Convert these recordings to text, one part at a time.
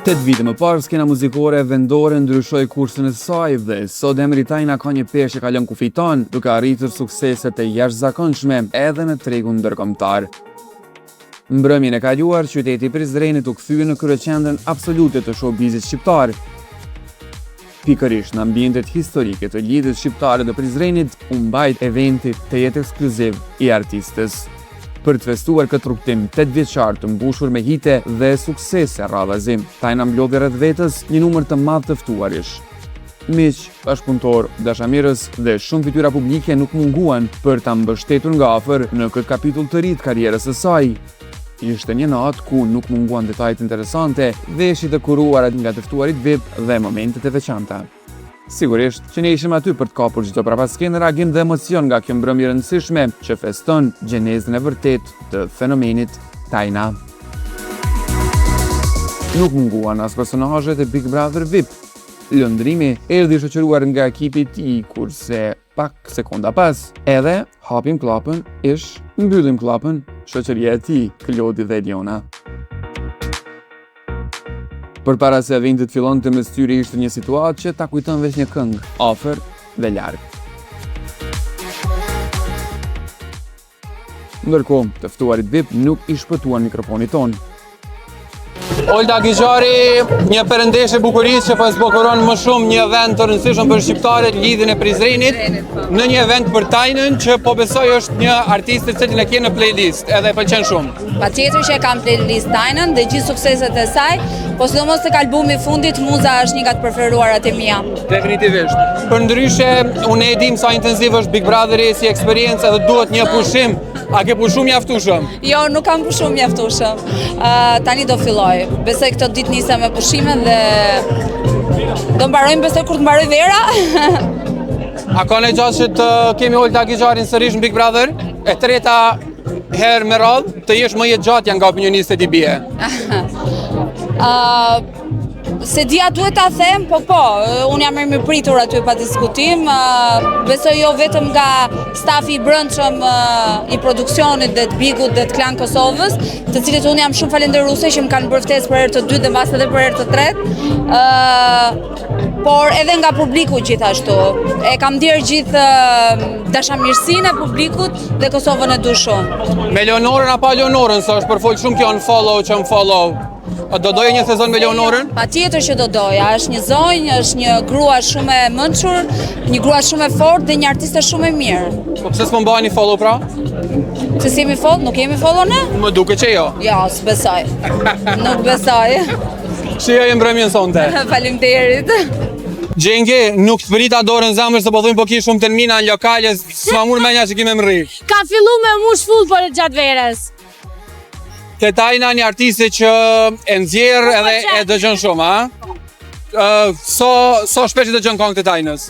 8 vite më parë, skena muzikore vendore ndryshoi kursin e saj dhe sot emri Tajna ka një peshë që ka lënë kufij ton, duke arritur suksese të jashtëzakonshme edhe në tregun ndërkombëtar. Mbrëmjen e kaluar, qyteti i Prizrenit u kthye në kryeqendrën absolute të showbizit shqiptar. Pikërisht në ambientet historike të lidhjes shqiptare të Prizrenit, u mbajt eventi të jetë ekskluziv i artistës. Për të festuar këtë rrugtim 8 vjeçar të mbushur me hite dhe suksese radhazi, Tajna mblodhi rreth vetës një numër të madh të ftuarish. Miq, bashkëpunëtor, dashamirës dhe shumë fytyra publike nuk munguan për ta mbështetur nga afër në këtë kapitull të ri të karrierës së saj. Ishte një natë ku nuk munguan detajet interesante, veshjet e kuruara nga të ftuarit VIP dhe momentet e veçanta. Sigurisht që ne ishim aty për të kapur çdo prapaskenë reagim dhe emocion nga kjo mbrëmje e rëndësishme që feston gjenezën e vërtet të fenomenit Tajna. Nuk munguan as personazhet e Big Brother VIP. Lëndrimi erdhi shoqëruar nga ekipi i tij, kurse pak sekonda pas, edhe hapim klapën, mbyllim klapën, shoqëria e tij, Klodi dhe Eliona. Përpara se eventit fillonte, mes tyre ishte një situatë që ta kujton veç një këngë, afër dhe larg. Ndërkohë, të ftuarit VIP nuk i shpëtuan mikrofonit ton. Olta Gjigari, një perëndesh e bukurisë që po zbukuron më shumë një event të rëndësishëm për shqiptarët, lidhjen e Prizrenit, në një event për Tajnën që po besoj është një artist i cili e ke në playlist, edhe e pëlqen shumë. Patjetër që e kam playlist Tajnën dhe gjithë sukseset e saj, po sidomos tek albumi i fundit, Muza është një nga të preferuarat e mia. Definitivisht. Përndryshe, unë e dim sa intensiv është Big Brotheri si eksperiencë dhe duhet një pushim. A ke pushu mjaftueshëm? Jo, nuk kam pushu mjaftueshëm. Tani do filloj. Besoj këto ditë nisa me pushime dhe do mbarojmë besoj kur të mbaroj vera. A ka në gjatë që të kemi Olta Gjigjarin sërish në Big Brother? E treta herë me radhë, të jesh më jetë gjatë janë nga opinionistët i bie. Se dia duhet ta them, po, unë jam mirë pritur aty pa diskutim, besoj jo vetëm nga stafi i brendshëm i produksionit dhe të Bigut dhe të Klan Kosovës, të cilët unë jam shumë falendëruese që më kanë bërë ftesë për herë të dytë dhe mbas edhe për herë të tretë, por edhe nga publiku gjithashtu. E kam ndier gjithë dashamirësinë e publikut dhe Kosovën e du shumë. Me Leonorën apo Leonorën, sa është përfol shumë kjo në follow që më follow. Do doja një sezon me Leonorën? Patjetër që do doja. Është një zonjë, është një grua shumë e mençur, një grua shumë e fortë dhe një artiste shumë e mirë. Po pse s'po mbani follow pra? Se si jemi follow, nuk jemi follow ne? Më duket që jo. Jo, s'besoj. Nuk besoj. Shijoj mbrëmjen sonte. Faleminderit. Gjengi, nuk të përita dorën zemër se po thujmë po ki shumë të nëmina në lokale, s'ma mur menja që kime më rri. Ka fillu me mush full për gjatë verës. Te Tajna një artiste që e nxjerr edhe e dëgjon shumë, a? So shpesh i dëgjon këngë të Tajnës?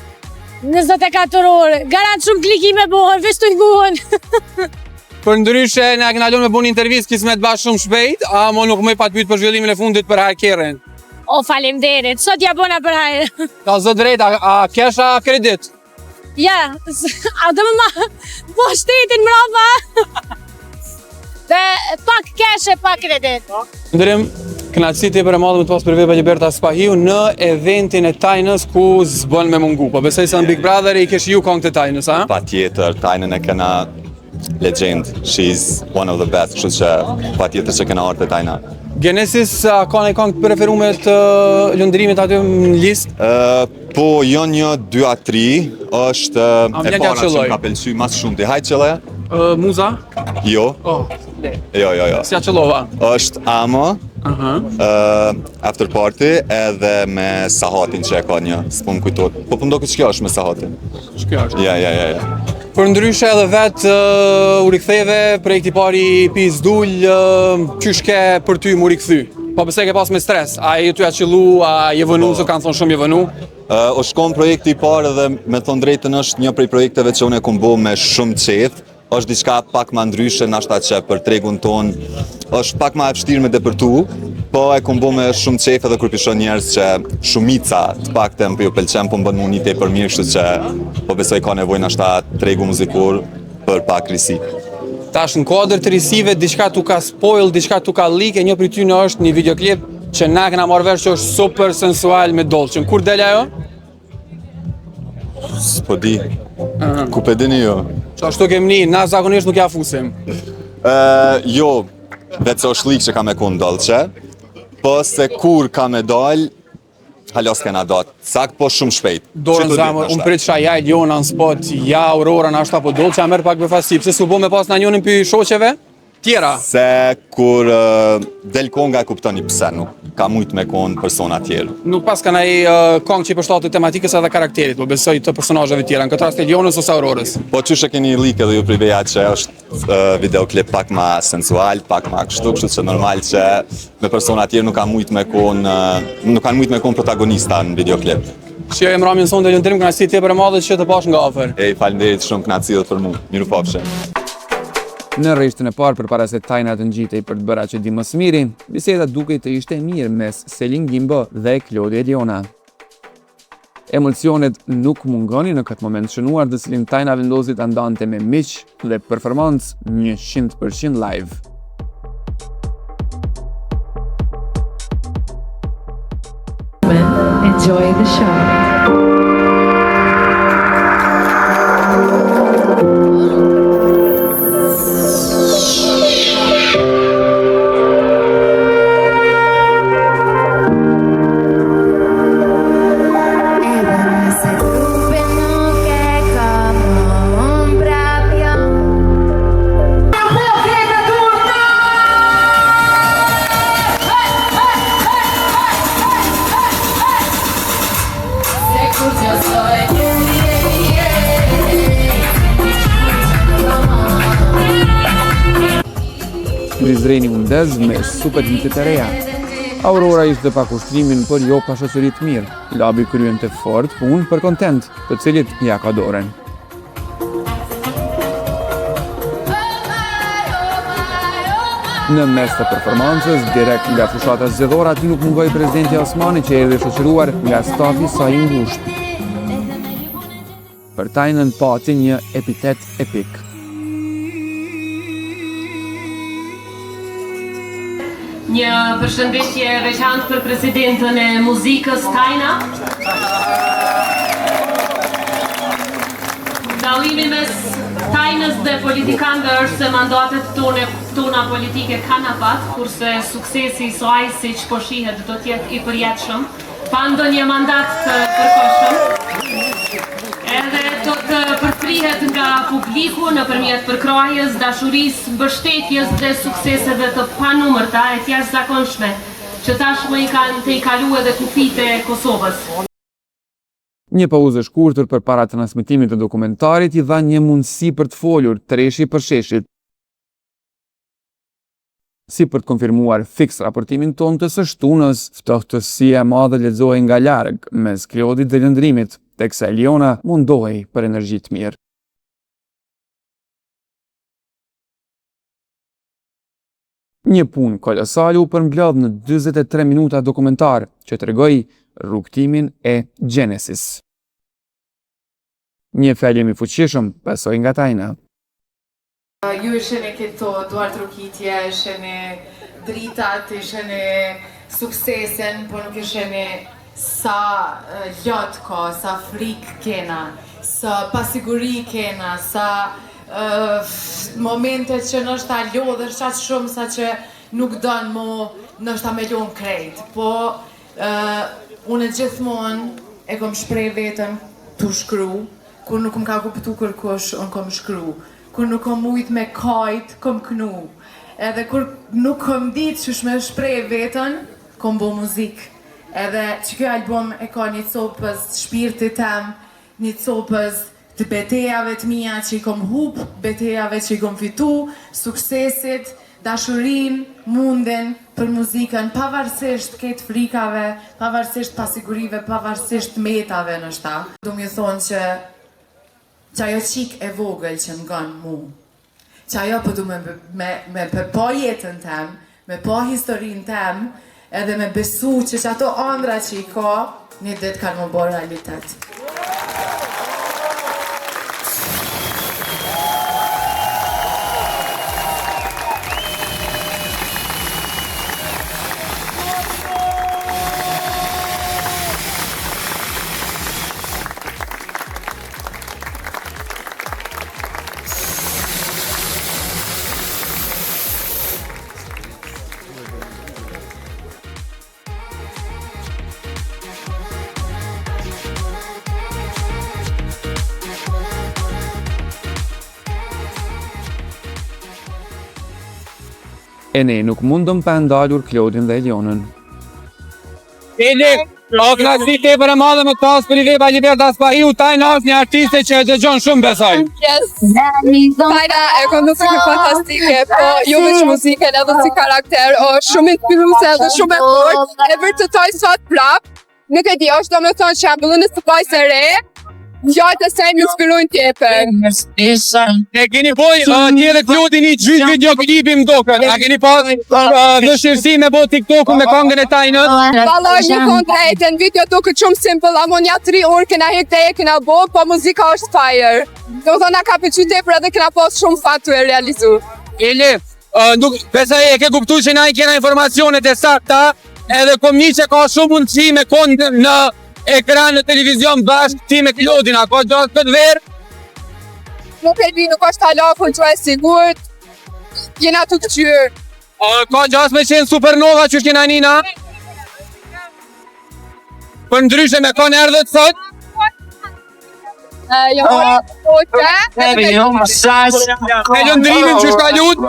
24 orë, garant shumë klikime buhën, veç të nguhën. Për ndryshe, ne kena lënë me bu një intervjist kismet bashkë shumë shpejt, a mo nuk më i pat pyet për zhvillimin e fundit për hakerin. O, faleminderit, sot ja bona për hajrë. Ka zot drejt, a kesha kredit? Ja, a do më po shtetin mrapa. Dhe pak cash e pak kredit. Ndërim, kënaqësi tepër e madhe me të pas për Veba Gjeberta Spahiu në eventin e Tajnës ku zbën me mungu. Po besoj se në Big Brother i kesh ju këngë të Tajnës, a? Patjetër, Tajnën e kena legend. She's one of the best, kështu që patjetër që kena art e Tajna. Genesis, ka në këngë të preferume të lëndrimit aty në listë? Po, jo një 2 a 3, është e para që më ka pëlqy mas shumë të hajt qëllë. Muza? Jo. Jo. Si a qëllova? është Amo, After Party, edhe me Sahatin që e ka një, s'po më kujtot. Po përndo këtë që kjo është me Sahatin. Shkjo është? Ja. Për ndryshe edhe vetë u riktheve, projekti pari Pizdull, qysh ke për ty mu rikthy? Po pëse ke pas me stres? A e ty a qëllu, a je vënu, se kanë thonë shumë je vënu? O shkon projekti i parë dhe me thonë drejtën është një prej projekteve që unë e kom bo me shumë qetë. është diçka pak ma ndryshe, nashta që për tregun ton është pak ma e vështirë me depërtu, po e kom bo me shumë qef edhe kur pishon njerëz që shumica të pakten për ju pëlqen, po më bën mu një tepër mirë, kështu që po besoj ka nevojë nashta tregu muzikur për pak risi. Tash në kuadër të risive, diçka tu ka spoil, diçka tu ka leak, e një prej tyre është një videoklip që na kena marrë vesh që është super sensual me dolçën. Kur del ajo? S'po di. Ku pe dini jo? Që ashtu kemi ni, na zakonisht nuk ja fusim. Jo, vetë se është lik që ka me kun dolçe, po se kur ka me dal, halos kena datë, sak po shumë shpejt. Dorën zamër, unë prit shajaj Jona në spot, ja Aurora në ashta po dolçe, a merë pak për fasi, pse s'u bo me pas në njonin për shoqeve? Tjera? Se kur del konga e kuptoni pse nuk ka mujt me kon persona tjerë. Nuk pas ka naj kong që i përshtatë tematikës edhe karakterit, po besoj të personazheve tjera, në këtë rast e Jonës ose Aurorës. Po qysh e keni lik edhe ju priveja që është videoklip pak ma sensual, pak ma kështu që normal që me persona tjerë nuk kanë mujt me kon protagonista në videoklip. Që e mramin sonde lëndrim kënaqësi tepër e madhe që të pash nga afër. Faleminderit shumë, kënaqësi edhe për mua. Mirupafshim. Në rreshtën e parë përpara se Tajna të ngjitej për të bërë që di më së miri, biseda dukej të ishte mirë mes Selin Gimbo dhe Claudia Eliona. Emocionet nuk mungonin në këtë moment shënuar dhe cilin Tajna vendosi ta ndante me miq dhe performancë 100% live. Enjoy the show. Prizreni Undez me super hitet e reja. Aurora ishte pa kushtrimin, për jo pa shoqëri të mirë. Labi kryen të fort punë për kontent, të cilit ja ka dorën. Në mes të performancës, direkt nga fushata zgjedhore, aty nuk mungoi presidenti Osmani që erdhi shoqëruar nga stafi sa i ngushtë. Për Tajnën pati një epitet epik. Një përshëndetje veçantë për presidentën e muzikës Tajna. Dallimi mes Tajnës dhe politikanëve është se mandatet tona politike kanë afat, kurse suksesi i saj siç po shihet do të jetë i përjetshëm, pa ndonjë mandat të përkohshëm. Edhe do të përfrihet nga publiku nëpërmjet përkrahjes, dashurisë, mbështetjes dhe sukseseve të panumërta e jashtëzakonshme që tashmë i kanë të i kaluar edhe kufijtë e Kosovës. Një pauzë e shkurtër përpara transmetimit të dokumentarit i dha një mundësi për të folur treshi për sheshit. Si për të konfirmuar fiks raportimin tonë të së shtunës, ftohtësia e madhe lexohej nga larg mes Klodit dhe lëndrimit, teksa Eliona mundohej për energji të mirë. Një punë kolosale u përmbledh në 43 minuta dokumentar që tregoi rrugtimin e Genesis. Një film i fuqishëm, besoj nga Tajna. Ju isheni këto duart rukitje, isheni dritat, isheni suksesen, po nuk isheni sa lot ka, sa frik kena, sa pasiguri kena, sa momente që nështë a lodhër qatë shumë sa që nuk donë mo nështë a me lodhën krejt. Po unë gjithmonë e kom shprej vetën të shkru, kur nuk më ka kuptu kërkush, unë kom shkru. Kur nuk kom mujt me kajt, kom knu. Edhe kur nuk kom ditë që shme shprej vetën, kom bo muzikë. Edhe që kjo album e ka një copës të shpirtit tem, një copës të betejave të mija që i kom hup, betejave që i kom fitu, suksesit, dashurin, munden për muzikën, pavarësisht këtë frikave, pavarësisht pasigurive, pavarësisht metave në shta. Du më thonë që ajo qik e vogël që m'gan mu, që ajo përdu me po jetën tem, me po historin tem, edhe me besu që ato ëndra që i ka, një ditë kanë më bërë realitet. E ne nuk mundëm pa ndalur Klodin dhe Elionën. Eli, o knaqësi tepër e madhe me pas për i Veba Libertas Pahiu, Tajna është një artiste që e dëgjon shumë besoj. Yes. Tajna e ka muzikë fantastike, po jo veç muzikën edhe si karakter, o shumë inspiruese edhe shumë e fortë. E vërtetoj sot prap. Nuk e di, është domethënë që ambullinës të pajsë e re, gjatë e se më inspirojnë tjetër. E keni poj, një dhe Klodi një gjysh videoklipi më dokën. A keni pas dëshirësi me bo TikTok-u me kongën e Tajnës? Valla është një konkrete, në video duke shumë simple, amo një 3 orë këna hekte e këna bo, po muzika është fire. Do thona ka për qytepër edhe këna pas shumë fatu e realizu. Eli, besoj e ke kuptu që na i kena informacionet e sakta, edhe kom një që ka shumë mundësi me konë në ekran në televizion bashkë ti me Klodin, a ka gjatë këtë verë? Nuk e di, nuk është halafun që e sigurt, jena të këqyrë. Ka gjatë me qenë supernova që shkina Nina? Për ndryshe me konë erdhët sot? Jo, Me lëndrimin që shka lutë?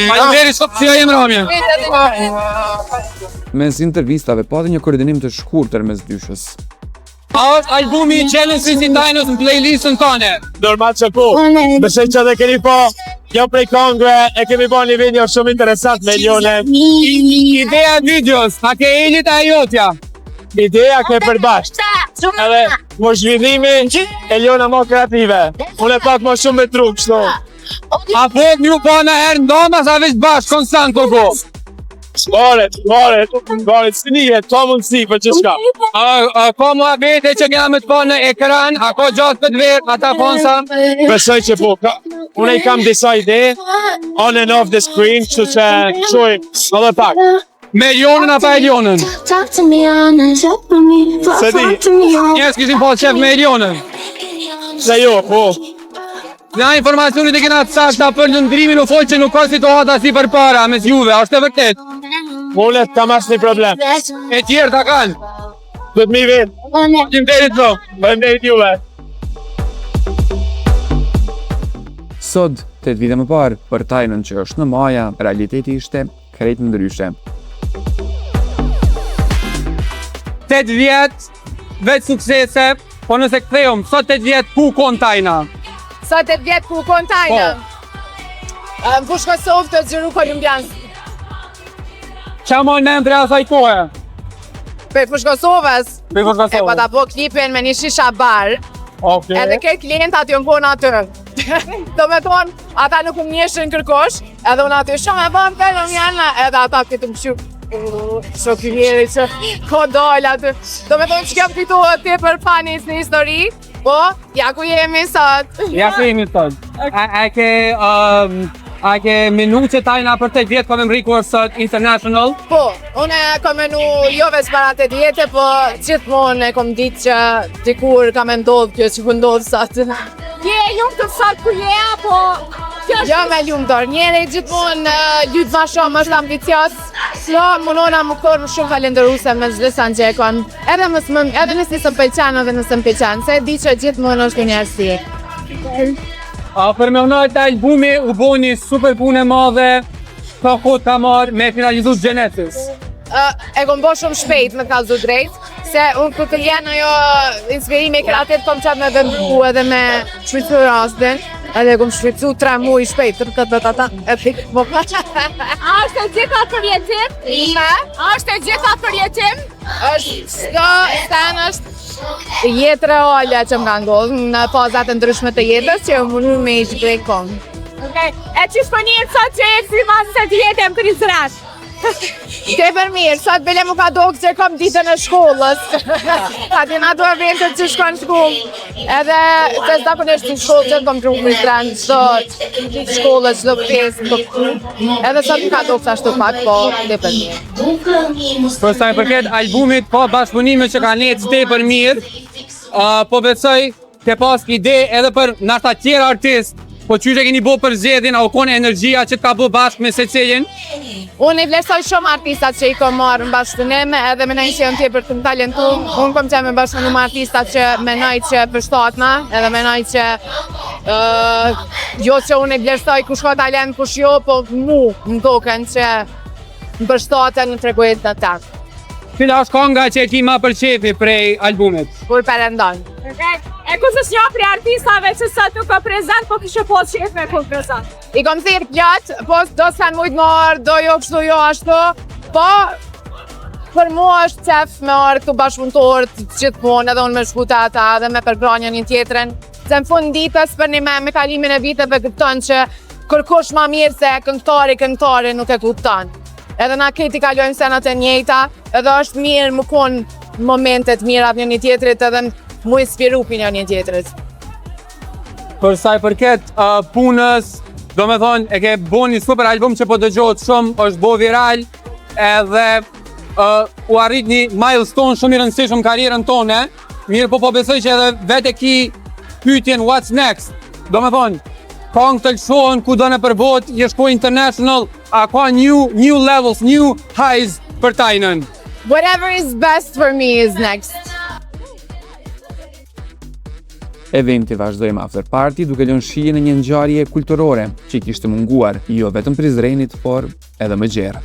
Faleminderit sot si jem ramje. Mes intervistave pati një koordinim të shkurtër mes dyshës. A është albumi i Challenge si Tajnës në playlistën tane? Normal që po, besoj që dhe keni po, jo prej kongre, e kemi po një video shumë interesant me Elionën. Ideja videos, a ke Elit a jotja? Ideja ke përbasht, edhe më zhvillimi, Eliona më kreative, unë e pak më shumë me trup, shto. A po një pa në herë ndoma sa veç bashkë, konstant kërko? Varet, si nije, to mundësi për që shka. Ka mua vete që kena me të pa në ekran, a ka gjatë për të verë, ata fonsa? Besoj që po, unë i kam disa ide, on and off the screen, që që quj, edhe pak. Me Elionën apo Elionën? Se di, Njerës kishim pas qef me Elionën. se jo, po. Nga informacionit e kena të sakta për lëndrimin u folë që nuk ka situata si për para mes juve, është e vërtet? Mullet kam asë një problem. E tjerë ta kanë. Do të mi vetë. Faleminderit bro. Faleminderit juve. Sot, 8 vite më parë, për Tajnën që është në Maja, realiteti ishte krejt ndryshe. 8 vjet, veç suksese, po nëse kthejom, sot 8 vjet ku kon Tajna? Sa 8 vjetë ku kon Tajna? Në fush Kosovë të gjëru kolumbiansë. Qa mojnë në ndre asaj kohë? Për fush Kosovës, Për fush Kosovës. e pa ta po klipin me një shisha bar, edhe këtë klientat jënë po në aty. Do me thonë, ata nuk më njëshën kërkosh, edhe unë aty shumë e bëm pelëm janë, edhe ata këtë më shumë. Shokë njeri që ko dollë aty. Do me thonë që kem këtu ti për fanis në histori, po, ja ku jemi sot. Ja ku jemi sot. A ke menu që Tajna për 8 vjetë kom e mri sot international? Po, unë kom menu jo veç para 8 vjetë, po gjithmonë e kom ditë që dikur ka me ndodhë kjo që ku ndodhë sot. Je, lumë të sot ku je, apo... Jo me lumë dorë, njeri gjithmonë lytë ma shumë, është ambicios. Jo, munona më korë më shumë falenderuse me zhlësan që e konë. Edhe nësë nisë pëlqanë edhe nësë pëlqanë, se di që gjithmonë është një arsi. Për me unajt albumi u bo një super punë e madhe, ka kohë ka marrë me finalizu Genesis. E kom bo shumë shpejt me kalzu drejt, se unë këtë të jenë jo inspirimi kreativ kom qatë me vëmbu edhe me shvicu rastin, edhe kom shvicu 3 muaj shpejt, e pikë më ka. A është e gjitha për jetim? A është e gjitha për jetim? është jetë reale që më ka ndodhë në fazat e ndryshme të jetës që më mundu me i shprej kongë. E që shpënirë sot që e kësi masë se të jetem Prizresh? Ke për mirë, sot bile mu ka dokë që kom ditën e shkollës. Ka të nga duhe ventët që shkon shkollë. Edhe të zakonisht në shkollë që kom kru Prizren, qdo shkollës, qdo pjesë, edhe sot mu ka dokë që ashtu pak, po ke për mirë. Për sa i përket albumit, po bashkëpunime që ka nejtë shtej për mirë, po besoj ke pas ide edhe për nashta tjerë artist Po qysh e keni bo për zgjedhjen, a u kone energjia që t'ka bë bashkë me secilin? Unë i vlerësoj shumë artistat që i kom marrë në bashkëpunim, edhe menoj që janë tjepër të më talentuar. Unë kom qenë me bashkëpunim me artistat që menoj që përshtatna, edhe menoj që jo që unë i vlerësoj kush ka talent, kush jo, po mu më token që më përshtaten në tregujet në tanë. Cila është kënga që e ki ma përqefi prej albumit? Kur perendon. E ku së një prej artistave që sot nuk ka prezent, po kështë po qef me ku prezent. I kom thirë pjatë, po do s'kan mujtë më arë, do jo kështu jo ashtu, po për mua është qef me arë këtu bashkëpunëtorët gjithmonë, edhe unë me shkuta ata dhe me përgranjën një tjetërën. Se në fund ditës për një me kalimin e viteve këpton që kërkush ma mirë se këngëtari nuk e kupton. Edhe na këti kalojmë senat e njejta, edhe është mirë më konë momentet mirat një tjetërit edhe mu inspiru për një tjetërit. Për sa i përket punës, do me thonë, e ke bo një super album që po dëgjohet shumë, është bo viral, edhe u arrit një milestone shumë i rëndësishëm karierën tonë, mirë po besoj që edhe vete ki pyetjen what's next, do me thonë, këngë të lëshohen ku do në përbot, je shkoj international, a ka new levels, new highs për Tajnën. Whatever is best for me is next. Eventi vazhdoi me after party duke lënë shije në një ngjarje kulturore që kishte munguar jo vetëm Prizrenit, por edhe më gjerë.